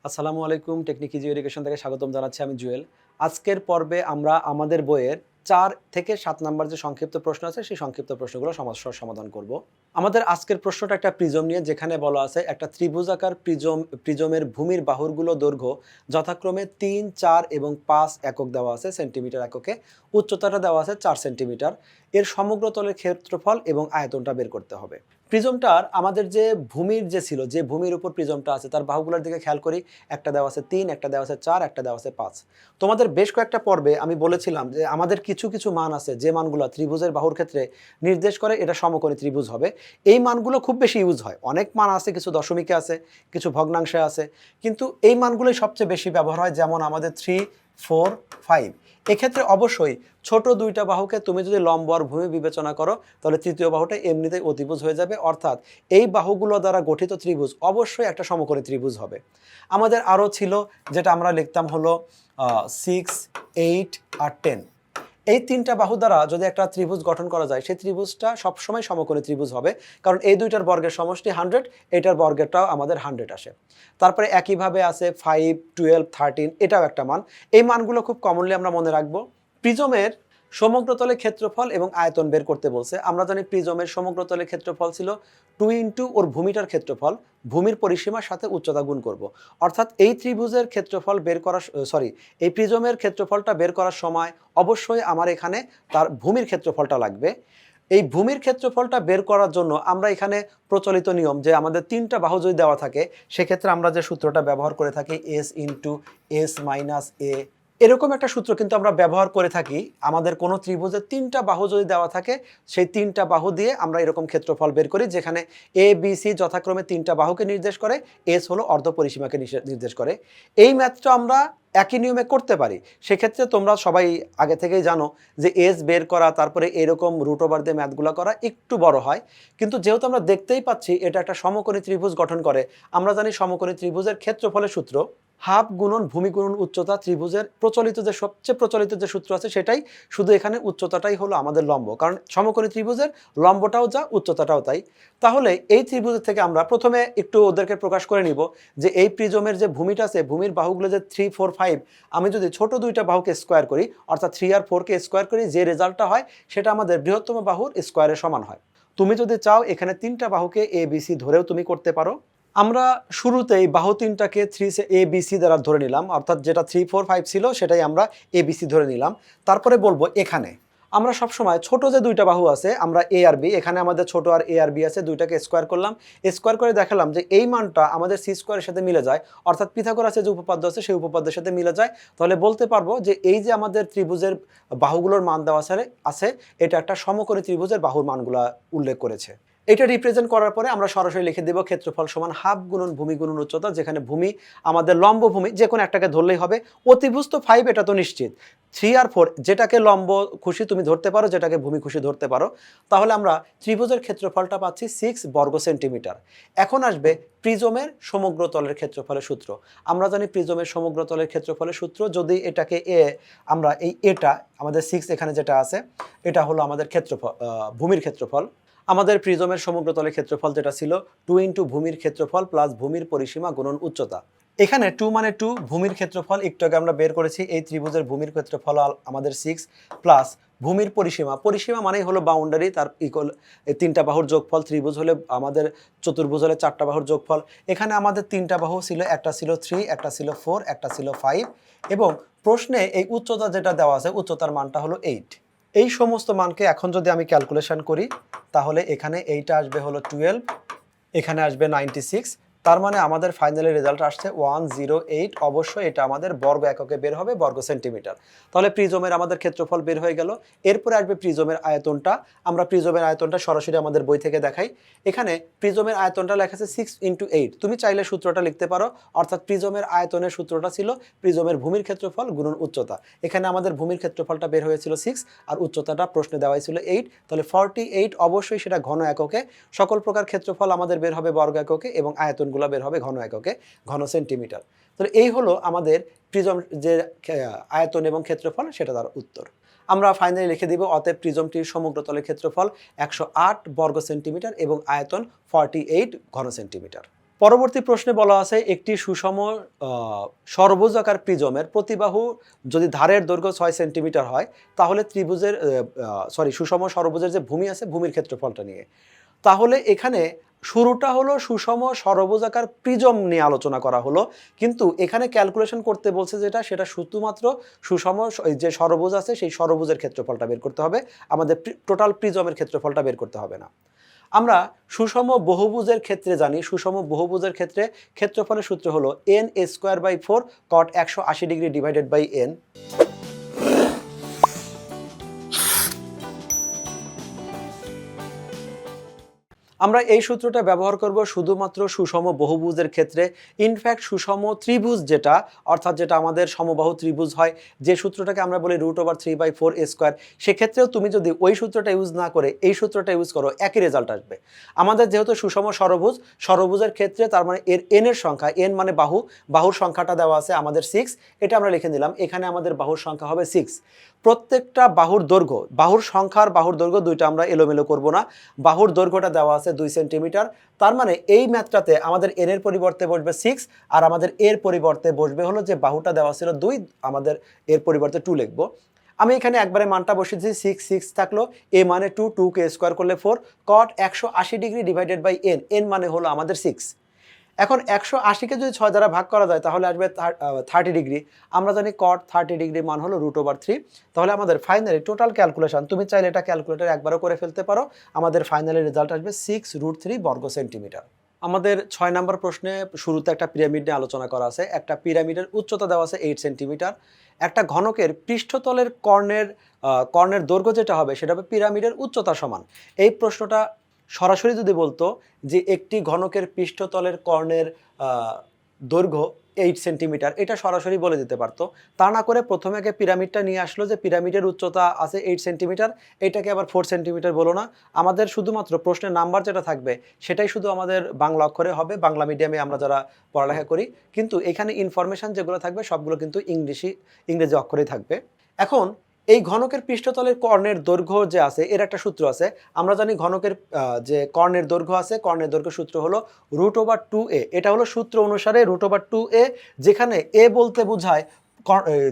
আসসালামু আলাইকুম, technique easy education থেকে স্বাগতম জানাচ্ছি। আমি জুয়েল। আজকের পর্বে আমরা আমাদের বইয়ের ৪ থেকে ৭ নাম্বার যে সংক্ষিপ্ত প্রশ্ন আছে সেই সংক্ষিপ্ত প্রশ্নগুলো সমস্যার সমাধান করব। আমাদের আজকের প্রশ্নটা একটা প্রিজম নিয়ে, যেখানে বলা আছে একটা ত্রিভুজাকার প্রিজমের ভূমির বাহুরগুলো দৈর্ঘ্য যথাক্রমে ৩, ৪ এবং ৫ একক দেওয়া আছে সেন্টিমিটার এককে। উচ্চতাটা দেওয়া আছে ৪ সেন্টিমিটার। এর সমগ্র তলের ক্ষেত্রফল এবং আয়তনটা বের করতে হবে। প্রিজমটার আমাদের যে ভূমির যে ভূমির উপর প্রিজমটা আছে তার বাহুগুলোর দিকে খেয়াল করি। একটা দেওয়া আছে ৩, একটা দেওয়া আছে ৪, একটা দেওয়া আছে ৫। তোমাদের বেশ কয়েকটা পর্বে আমি বলেছিলাম যে আমাদের কিছু কিছু মান আছে যে মানগুলো ত্রিভুজের বাহুর ক্ষেত্রে নির্দেশ করে এটা সমকোণী ত্রিভুজ হবে। এই মানগুলো খুব বেশি ইউজ হয়। অনেক মান আছে, কিছু দশমিকে আছে, কিছু ভগ্নাংশে আছে, কিন্তু এই মানগুলোই সবচেয়ে বেশি ব্যবহার হয়। যেমন আমাদের 3, 4, 5। এক্ষেত্রে অবশ্যই ছোট দুইটা বাহুকে তুমি যদি লম্ব আর ভূমি বিবেচনা করো তাহলে তৃতীয় বাহুটা এমনিতেই অতিভুজ হয়ে যাবে, অর্থাৎ এই বাহুগুলো দ্বারা গঠিত ত্রিভুজ অবশ্যই একটা সমকোণী ত্রিভুজ হবে। আমাদের আরও ছিল, যেটা আমরা লিখতাম হলো 6, 8 আর 10। এই তিনটা বাহু দ্বারা যদি একটা ত্রিভুজ গঠন করা যায় সেই ত্রিভুজটা সবসময় সমকোণী ত্রিভুজ হবে, কারণ এই দুইটার বর্গের সমষ্টি 100, এটার বর্গেরটাও আমাদের 100 আসে। তারপরে একইভাবে আছে 5, 12, 13, এটাও একটা মান। এই মানগুলো খুব কমনলি আমরা মনে রাখবো। প্রিজমের সমগ্র তলের ক্ষেত্রফল এবং আয়তন বের করতে বলছে। আমরা জানি প্রিজমের সমগ্র তলের ক্ষেত্রফল ছিল 2 ইন্টু ওর ভূমিটার ক্ষেত্রফল, ভূমির পরিসীমার সাথে উচ্চতা গুণ করব। অর্থাৎ এই ত্রিভুজের ক্ষেত্রফল বের করা এই প্রিজমের ক্ষেত্রফলটা বের করার সময় অবশ্যই আমার এখানে তার ভূমির ক্ষেত্রফলটা লাগবে। এই ভূমির ক্ষেত্রফলটা বের করার জন্য আমরা এখানে প্রচলিত নিয়ম যে আমাদের তিনটা বাহু যদি দেওয়া থাকে সেক্ষেত্রে আমরা যে সূত্রটা ব্যবহার করে থাকি এস ইন্টু এস মাইনাস এ, এরকম একটা সূত্র কিন্তু আমরা ব্যবহার করে থাকি। আমাদের কোনো ত্রিভুজের তিনটা বাহু যদি দেওয়া থাকে সেই তিনটা বাহু দিয়ে আমরা এরকম ক্ষেত্রফল বের করি, যেখানে এ বি সি যথাক্রমে তিনটা বাহুকে নির্দেশ করে, এস হলো অর্ধ পরিসীমাকে নির্দেশ করে। এই ম্যাথটা আমরা একই নিয়মে করতে পারি। সেক্ষেত্রে তোমরা সবাই আগে থেকেই জানো যে এস বের করা, তারপরে এরকম রুট ওভার দিয়ে ম্যাথগুলো করা একটু বড় হয়, কিন্তু যেহেতু আমরা দেখতেই পাচ্ছি এটা একটা সমকোণী ত্রিভুজ গঠন করে। আমরা জানি সমকোণী ত্রিভুজের ক্ষেত্রফলের সূত্র হাফ গুণন ভূমি গুণন উচ্চতা। ত্রিভুজের সবচেয়ে প্রচলিত যে সূত্র আছে সেটাই, শুধু এখানে উচ্চতাটাই হলো আমাদের লম্ব, কারণ সমকোণী ত্রিভুজের লম্বটাও যা উচ্চতাটাও তাই। তাহলে এই ত্রিভুজের থেকে আমরা প্রথমে একটু ওদেরকে প্রকাশ করে নিব যে এই প্রিজমের যে ভূমিটা আছে, ভূমির বাহুগুলো যে 3, 4, 5, আমি যদি ছোট দুইটা বাহুকে স্কোয়ার করি, অর্থাৎ 3 আর 4কে স্কোয়ার করি, যে রেজাল্টটা হয় সেটা আমাদের বৃহত্তম বাহুর স্কোয়ারের সমান হয়। তুমি যদি চাও এখানে তিনটা বাহুকে এ বি সি ধরেও তুমি করতে পারো। আমরা শুরুতেই বাহু তিনটাকে এ বি সি দ্বারা ধরে নিলাম, অর্থাৎ যেটা 3, 4, 5 ছিল সেটাই আমরা এ বি সি ধরে নিলাম। তারপরে বলবো এখানে আমরা সবসময় ছোট যে দুইটা বাহু আছে আমরা এ আর বি, এখানে আমাদের ছোট আর এ আর বি আছে, দুইটাকে স্কোয়ার করলাম। স্কোয়ার করে দেখালাম যে এই মানটা আমাদের সি স্কোয়ারের সাথে মিলে যায়, অর্থাৎ পিথাগোরাসের যে উপপাদ্য আছে সেই উপপাদ্যের সাথে মিলে যায়। তাহলে বলতে পারবো যে এই যে আমাদের ত্রিভুজের বাহুগুলোর মান দেওয়া আছে, এটা একটা সমকোণী ত্রিভুজের বাহুর মানগুলা উল্লেখ করেছে। এটা রিপ্রেজেন্ট করার পরে আমরা সরাসরি লিখে দেব ক্ষেত্রফল সমান হাফ গুণন ভূমি গুণন উচ্চতা, যেখানে ভূমি আমাদের লম্ব ভূমি, যে কোনো একটাকে ধরলেই হবে। অতিভুজ তো 5, এটা তো নিশ্চিত। 3 আর 4 যেটাকে লম্ব খুশি তুমি ধরতে পারো, যেটাকে ভূমি খুশি ধরতে পারো। তাহলে আমরা ত্রিভুজের ক্ষেত্রফলটা পাচ্ছি 6 বর্গ সেন্টিমিটার। এখন আসবে প্রিজমের সমগ্র তলের ক্ষেত্রফলের সূত্র। আমরা জানি প্রিজমের সমগ্র তলের ক্ষেত্রফলের সূত্র, যদি এটাকে আমরা এটা আমাদের 6 এখানে যেটা আছে এটা হলো আমাদের ক্ষেত্রফল, ভূমির ক্ষেত্রফল। আমাদের প্রিজমের সমগ্র তলের ক্ষেত্রফল যেটা ছিল 2 ইন্টু ভূমির ক্ষেত্রফল প্লাস ভূমির পরিসীমা গুণন উচ্চতা। এখানে 2 মানে 2, ভূমির ক্ষেত্রফল একটু আগে আমরা বের করেছি, এই ত্রিভুজের ভূমির ক্ষেত্রফল আমাদের 6 প্লাস ভূমির পরিসীমা মানেই হলো বাউন্ডারি, তার ইকুয়াল এই তিনটা বাহুর যোগফল। ত্রিভুজ হলে আমাদের, চতুর্ভুজ হলে চারটা বাহুর যোগফল। এখানে আমাদের তিনটা বাহু ছিল, একটা ছিল 3, একটা ছিল 4, একটা ছিল 5, এবং প্রশ্নে এই উচ্চতা যেটা দেওয়া আছে উচ্চতার মানটা হলো 8। এই সমস্ত মানকে এখন যদি আমি ক্যালকুলেশন করি তাহলে এখানে এইটা আসবে হলো 12, এখানে আসবে 96। তার মানে আমাদের ফাইনালি রেজাল্ট আসছে 108। অবশ্যই এটা আমাদের বর্গ এককে বের হবে, বর্গ সেন্টিমিটার। তাহলে প্রিজমের আমাদের ক্ষেত্রফল বের হয়ে গেল। এরপরে আসবে প্রিজমের আয়তনটা। আমরা প্রিজমের আয়তনটা সরাসরি আমাদের বই থেকে দেখাই। এখানে প্রিজমের আয়তনটা লেখা আছে 6 ইন্টু 8। তুমি চাইলে সূত্রটা লিখতে পারো, অর্থাৎ প্রিজমের আয়তনের সূত্রটা ছিল প্রিজমের ভূমির ক্ষেত্রফল গুণন উচ্চতা। এখানে আমাদের ভূমির ক্ষেত্রফলটা বের হয়েছিল 6 আর উচ্চতাটা প্রশ্নে দেওয়াই ছিল 8, তাহলে 48। অবশ্যই সেটা ঘন এককে। সকল প্রকার ক্ষেত্রফল আমাদের বের হবে বর্গ এককে এবং আয়তনগুলো বের হবে ঘন এককে, ঘন সেন্টিমিটার। তাহলে এই হলো আমাদের প্রিজম যে আয়তন এবং ক্ষেত্রফল, সেটা তার উত্তর। আমরা ফাইনালি লিখে দিব অতএব প্রিজমটির সমগ্র তলের ক্ষেত্রফল 108 বর্গ সেন্টিমিটার এবং আয়তন 48 ঘন সেন্টিমিটার। পরবর্তী প্রশ্নে বলা আছে একটি সুষম ষড়ভুজাকার প্রিজমের প্রতিবাহু যদি ধারের দৈর্ঘ্য 6 সেন্টিমিটার হয় তাহলে ত্রিভুজের সুষম ষড়ভুজের যে ভূমি আছে ভূমির ক্ষেত্রফলটা নিয়ে। তাহলে এখানে শুরুটা হলো সুষম ষড়ভুজাকার প্রিজম নিয়ে আলোচনা করা হলো, কিন্তু এখানে ক্যালকুলেশন করতে বলছে সেটা শুধুমাত্র সুষম যে ষড়ভুজ আছে সেই ষড়ভুজের ক্ষেত্রফলটা বের করতে হবে, আমাদের টোটাল প্রিজমের ক্ষেত্রফলটা বের করতে হবে না। আমরা সুষম বহুভুজের ক্ষেত্রে জানি, সুষম বহুভুজের ক্ষেত্রে ক্ষেত্রফলের সূত্র হলো n²/4 cot 180 degree divided by n। আমরা এই সূত্রটা ব্যবহার করব শুধুমাত্র সুষম বহুভুজের ক্ষেত্রে। ইনফ্যাক্ট সুষম ত্রিভুজ যেটা, অর্থাৎ যেটা আমাদের সমবাহু ত্রিভুজ হয়, যে সূত্রটাকে আমরা বলি √3/4 a², সেক্ষেত্রেও তুমি যদি ওই সূত্রটা ইউজ না করে এই সূত্রটা ইউজ করো, একই রেজাল্ট আসবে। আমাদের যেহেতু সুষম ষড়ভুজের ক্ষেত্রে তার মানে এর n এর সংখ্যা, n মানে বাহুর সংখ্যাটা দেওয়া আছে আমাদের 6, এটা আমরা লিখে নিলাম। এখানে আমাদের বাহুর সংখ্যা হবে 6। প্রত্যেকটা বাহুর দৈর্ঘ্য, বাহুর সংখ্যা আর বাহুর দৈর্ঘ্য দুইটা আমরা এলোমেলো করব না, বাহুর দৈর্ঘ্যটা দেওয়া আছে 2 সেন্টিমিটার। তার মানে এই ম্যাথটাতে আমাদের n এর পরিবর্তে বসবে 6 আর আমাদের এর পরিবর্তে বসবে হলো যে বাহুটা দেওয়া ছিল 2, আমাদের এর পরিবর্তে 2 লিখবো। আমি এখানে একবারে মানটা বসিয়ে দিয়েছি, 6 থাকলো, a মানে 2, 2কে স্কোয়ার করলে 4, cot 180 degree divided by n, n মানে হলো আমাদের 6। এখন 180কে যদি 6 দ্বারা ভাগ করা যায় তাহলে আসবে 30 ডিগ্রি। আমরা জানি cot 30 ডিগ্রি মান হলো √3। তাহলে আমাদের ফাইনালি টোটাল ক্যালকুলেশন, তুমি চাইলে এটা ক্যালকুলেটর একবারও করে ফেলতে পারো, আমাদের ফাইনালি রেজাল্ট আসবে 6√3 বর্গ সেন্টিমিটার। আমাদের 6 নম্বর প্রশ্নে শুরুতে একটা পিরামিড নিয়ে আলোচনা করা আছে। একটা পিরামিডের উচ্চতা দেওয়া আছে 8 সেন্টিমিটার। একটা ঘনকের পৃষ্ঠতলের কর্ণের দৈর্ঘ্য যেটা হবে সেটা হবে পিরামিডের উচ্চতা সমান। এই প্রশ্নটা সরাসরি যদি বলতো যে একটি ঘনকের পৃষ্ঠতলের কর্ণের দৈর্ঘ্য 8 সেন্টিমিটার, এটা সরাসরি বলে দিতে পারতো। তা না করে প্রথমে আগে পিরামিডটা নিয়ে আসলো যে পিরামিডের উচ্চতা আছে 8 সেন্টিমিটার, এটাকে আবার 4 সেন্টিমিটার বলো না। আমাদের শুধুমাত্র প্রশ্নের নাম্বার যেটা থাকবে সেটাই শুধু আমাদের বাংলা অক্ষরে হবে, বাংলা মিডিয়ামে আমরা যারা পড়ালেখা করি, কিন্তু এখানে ইনফরমেশন যেগুলো থাকবে সবগুলো কিন্তু ইংরেজি অক্ষরেই থাকবে। এখন এই ঘনকের পৃষ্ঠতলের কর্ণের দৈর্ঘ্য যে আছে এর একটা সূত্র আছে। আমরা জানি ঘনকের যে কর্ণের দৈর্ঘ্য আছে, কর্ণের দৈর্ঘ্য সূত্র হলো √2a। এটা হলো সূত্র অনুসারে √2a, যেখানে a বলতে বোঝায়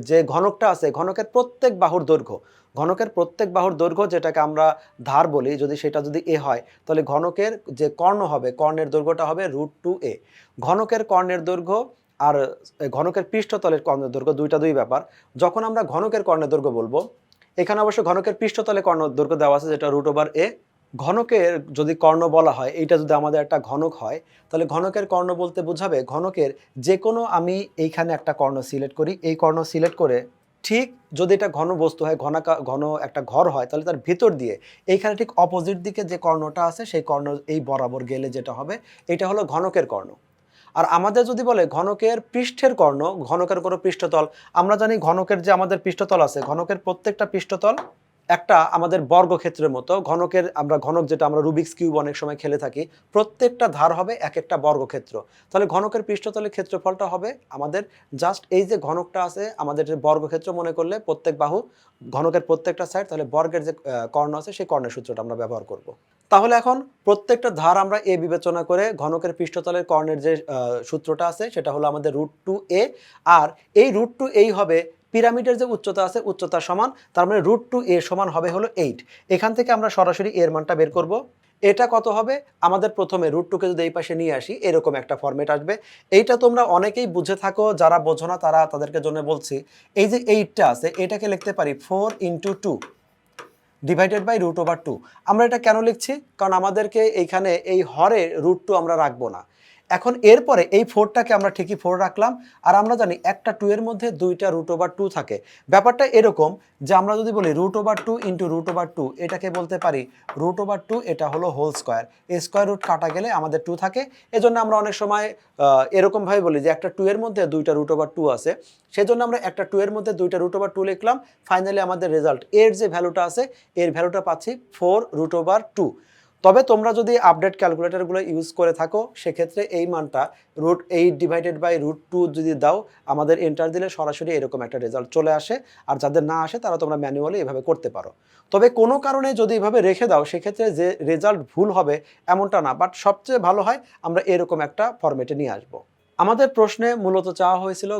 যে ঘনকটা আছে ঘনকের প্রত্যেক বাহুর দৈর্ঘ্য। ঘনকের প্রত্যেক বাহুর দৈর্ঘ্য যেটাকে আমরা ধার বলি, সেটা যদি a হয় তাহলে ঘনকের যে কর্ণ হবে, কর্ণের দৈর্ঘ্যটা হবে √2a। ঘনকের কর্ণের দৈর্ঘ্য আর ঘনকের পৃষ্ঠতলের কর্ণের দৈর্ঘ্য দুই ব্যাপার। যখন আমরা ঘনকের কর্ণের দৈর্ঘ্য বলবো, এখানে অবশ্য ঘনকের পৃষ্ঠতলে কর্ণের দৈর্ঘ্য দেওয়া আছে যেটা √a। ঘনকের যদি কর্ণ বলা হয়, এইটা যদি আমাদের একটা ঘনক হয় তাহলে ঘনকের কর্ণ বলতে বোঝাবে ঘনকের যে কোনো, আমি এইখানে একটা কর্ণ সিলেক্ট করি, এই কর্ণ সিলেক্ট করে ঠিক যদি এটা ঘন বস্তু হয়, ঘন একটা ঘর হয়, তাহলে তার ভিতর দিয়ে এইখানে ঠিক অপোজিট দিকে যে কর্ণটা আছে সেই কর্ণ এই বরাবর গেলে যেটা হবে এটা হলো ঘনকের কর্ণ। আর আমাদের যদি বলে ঘনকের পৃষ্ঠের কর্ণ, ঘনকের কোনো পৃষ্ঠতল, আমরা জানি ঘনকের যে আমাদের পৃষ্ঠতল আছে, ঘনকের প্রত্যেকটা পৃষ্ঠতল একটা আমাদের বর্গক্ষেত্রের মতো। ঘনক যেটা আমরা রুবিক্স কিউব অনেক সময় খেলে থাকি, প্রত্যেকটা ধার হবে এক একটা বর্গক্ষেত্র। তাহলে ঘনকের পৃষ্ঠতলের ক্ষেত্রফলটা হবে আমাদের জাস্ট এই যে ঘনকটা আছে আমাদের যে বর্গক্ষেত্র মনে করলে প্রত্যেক বাহু, ঘনকের প্রত্যেকটা সাইড, তাহলে বর্গের যে কর্ণ আছে সেই কর্ণের সূত্রটা আমরা ব্যবহার করব। তাহলে এখন প্রত্যেকটা ধার আমরা এ বিবেচনা করে ঘনকের পৃষ্ঠতলের কর্ণের যে সূত্রটা আছে সেটা হলো আমাদের √2a, আর এই √2a হবে পিরামিডের যে উচ্চতা আছে উচ্চতা সমান, তার মানে √2a সমান হবে হলো 8। এখান থেকে আমরা সরাসরি এর মানটা বের করব। এটা কত হবে, আমাদের প্রথমে √2কে যদি এই পাশে নিয়ে আসি এরকম একটা ফরম্যাট আসবে। এইটা তোমরা অনেকেই বুঝে থাকো, যারা বোঝো না তাদেরকে জন্য বলছি। এই যে 8টা আছে এটাকে লিখতে পারি 4 × 2 ডিভাইডেড বাই √2। আমরা এটা কেন লিখছি, কারণ আমাদেরকে এইখানে এই হরে √2 আমরা রাখবো না। এখন এরপরে এই 4টাকে আমরা ঠিকই 4 রাখলাম, আর আমরা জানি একটা 2 এর মধ্যে দুইটা √2 থাকে। ব্যাপারটা এরকম যে আমরা যদি বলি √2 × √2, এটাকে বলতে পারি √2, এটা হলো হোল স্কোয়ার, স্কোয়ার রুট কাটা গেলে আমাদের 2 থাকে। এজন্য আমরা অনেক সময় এরকমভাবে বলি যে একটা 2 এর মধ্যে দুইটা √2 আছে, সেজন্য আমরা একটা 2 এর মধ্যে দুইটা √2 লিখলাম। ফাইনালি আমাদের রেজাল্ট এর যে ভ্যালুটা আছে এর ভ্যালুটা পাচ্ছি 4√2। তবে তোমরা যদি আপডেট ক্যালকুলেটরগুলো ইউজ করে থাকো সেক্ষেত্রে এই মানটা √8/√2 যদি দাও, আমাদের এন্টার দিলে সরাসরি এরকম একটা রেজাল্ট চলে আসে। আর যাদের না আসে তারা তোমরা ম্যানুয়ালি এভাবে করতে পারো। তবে কোনো কারণে যদি এভাবে রেখে দাও সেক্ষেত্রে যে রেজাল্ট ভুল হবে এমনটা না, বাট সবচেয়ে ভালো হয় আমরা এরকম একটা ফরম্যাটে নিয়ে আসবো। আমাদের প্রশ্নে মূলত চাওয়া হয়েছিল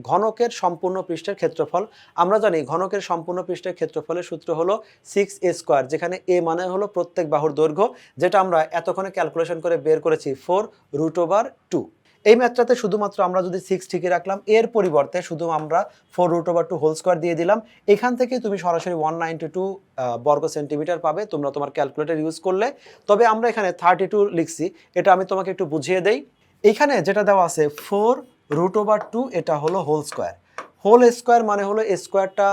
ঘনকের সম্পূর্ণ পৃষ্ঠের ক্ষেত্রফল। আমরা জানি ঘনকের সম্পূর্ণ পৃষ্ঠের ক্ষেত্রফলের সূত্র হলো 6a², যেখানে a মানে হলো প্রত্যেক বাহুর দৈর্ঘ্য, যেটা আমরা এতক্ষণে ক্যালকুলেশন করে বের করেছি 4√2। এই ম্যাথটাতে শুধুমাত্র আমরা যদি 6 ঠিকই রাখলাম, এর পরিবর্তে শুধু আমরা 4√2² দিয়ে দিলাম। এখান থেকে তুমি সরাসরি 192 বর্গ সেন্টিমিটার পাবে তোমরা তোমার ক্যালকুলেটর ইউজ করলে। তবে আমরা এখানে 32 লিখছি, এটা আমি তোমাকে একটু বুঝিয়ে দেই। এইখানে যেটা দেওয়া আছে 4√2, এটা হলো হোল স্কোয়ার মানে হলো স্কোয়ারটা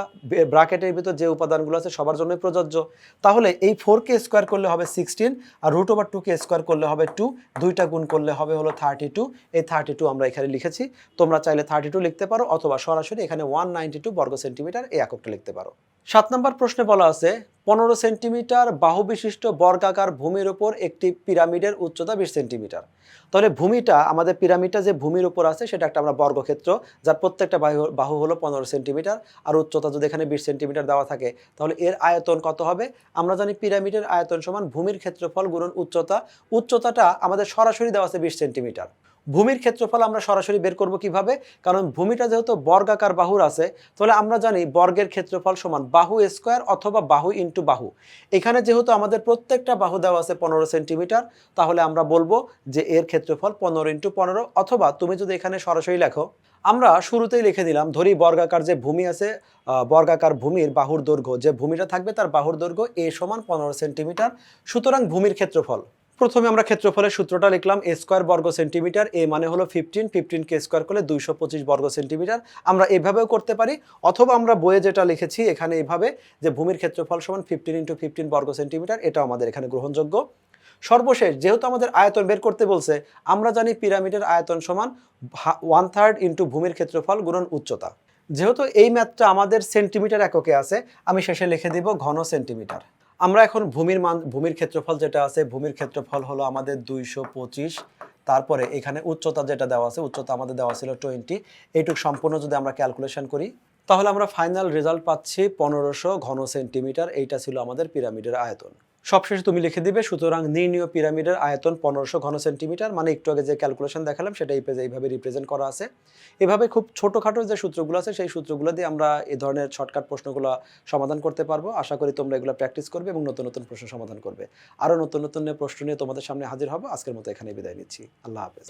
ব্র্যাকেটের ভিতর যে উপাদানগুলো আছে সবার জন্যই প্রযোজ্য। তাহলে এই 4কে স্কোয়ার করলে হবে 16, আর √2কে স্কোয়ার করলে হবে 2, দুইটা গুণ করলে হবে হলো 32। এই 32 আমরা এখানে লিখেছি। তোমরা চাইলে 32 লিখতে পারো অথবা সরাসরি এখানে 192 বর্গ সেন্টিমিটার এই এককটা লিখতে পারো। 7 নম্বর প্রশ্নে বলা আছে 15 সেন্টিমিটার বাহু বিশিষ্ট বর্গাকার ভূমির উপর একটি পিরামিডের উচ্চতা 20 সেন্টিমিটার। তাহলে ভূমিটা, আমাদের পিরামিডটা যে ভূমির উপর আছে সেটা একটা আমরা বর্গক্ষেত্র, যার প্রত্যেকটা বাহু হলো 15 সেন্টিমিটার, আর উচ্চতা যদি এখানে 20 সেন্টিমিটার দেওয়া থাকে তাহলে এর আয়তন কত হবে? আমরা জানি পিরামিডের আয়তন সমান ভূমির ক্ষেত্রফল গুণন উচ্চতা। উচ্চতাটা আমাদের সরাসরি দেওয়া আছে 20 সেন্টিমিটার। ভূমির ক্ষেত্রফল আমরা সরাসরি বের করব কিভাবে? কারণ ভূমিটা যেহেতু বর্গাকার বাহুর আছে, তাহলে আমরা জানি বর্গের ক্ষেত্রফল সমান বাহু স্কোয়ার অথবা বাহু ইন্টু বাহু। এখানে যেহেতু আমাদের প্রত্যেকটা বাহু দেওয়া আছে 15 সেন্টিমিটার, তাহলে আমরা বলবো যে এর ক্ষেত্রফল 15 × 15, অথবা তুমি যদি এখানে সরাসরি লেখো, আমরা শুরুতেই লিখে দিলাম, ধরি বর্গাকার যে ভূমি আছে, বর্গাকার ভূমির বাহুর দৈর্ঘ্য, যে ভূমিটা থাকবে তার বাহুর দৈর্ঘ্য a সমান 15 সেন্টিমিটার। সুতরাং ভূমির ক্ষেত্রফল, প্রথমে আমরা ক্ষেত্রফলের সূত্রটা লিখলাম a² বর্গ সেন্টিমিটার, a মানে হলো 15কে স্কোয়ার করলে 225 বর্গ সেন্টিমিটার। আমরা এভাবেও করতে পারি, অথবা আমরা বইয়ে যেটা লিখেছি এখানে এইভাবে, যে ভূমির ক্ষেত্রফল সমান 15 × 15 বর্গ সেন্টিমিটার, এটাও আমাদের এখানে গ্রহণযোগ্য। সর্বশেষ যেহেতু আমাদের আয়তন বের করতে বলছে, আমরা জানি পিরামিডের আয়তন সমান 1/3 ইন্টু ভূমির ক্ষেত্রফল গুণন উচ্চতা। যেহেতু এই ম্যাথটা আমাদের সেন্টিমিটার এককে আছে, আমি শেষে লিখে দিব ঘন সেন্টিমিটার। আমরা এখন ভূমির ক্ষেত্রফল যেটা আছে, ভূমির ক্ষেত্রফল হলো আমাদের 225। তারপরে এখানে উচ্চতা যেটা দেওয়া আছে, উচ্চতা আমাদের দেওয়া ছিল 20। এইটুক সম্পূর্ণ যদি আমরা ক্যালকুলেশন করি তাহলে আমরা ফাইনাল রেজাল্ট পাচ্ছি 1500 ঘন সেন্টিমিটার। এইটা ছিল আমাদের পিরামিডের আয়তন। সবশেষে তুমি লিখে দিবে, সুতরাং নির্ণীয় পিরামিডের আয়তন 1500 ঘন সেন্টিমিটার। মানে একটু আগে যে ক্যালকুলেশন দেখালাম সেটা এই পেজে এইভাবে রিপ্রেজেন্ট করা আছে। এভাবে খুব ছোটোখাটো যে সূত্রগুলো আছে সেই সূত্রগুলো দিয়ে আমরা এই ধরনের শর্টকাট প্রশ্নগুলো সমাধান করতে পারবো। আশা করি তোমরা এগুলো প্র্যাকটিস করবে এবং নতুন নতুন প্রশ্ন সমাধান করবে। আরও নতুন নতুন প্রশ্ন নিয়ে তোমাদের সামনে হাজির হবো। আজকের মতো এখানে বিদায় নিচ্ছি। আল্লাহ হাফেজ।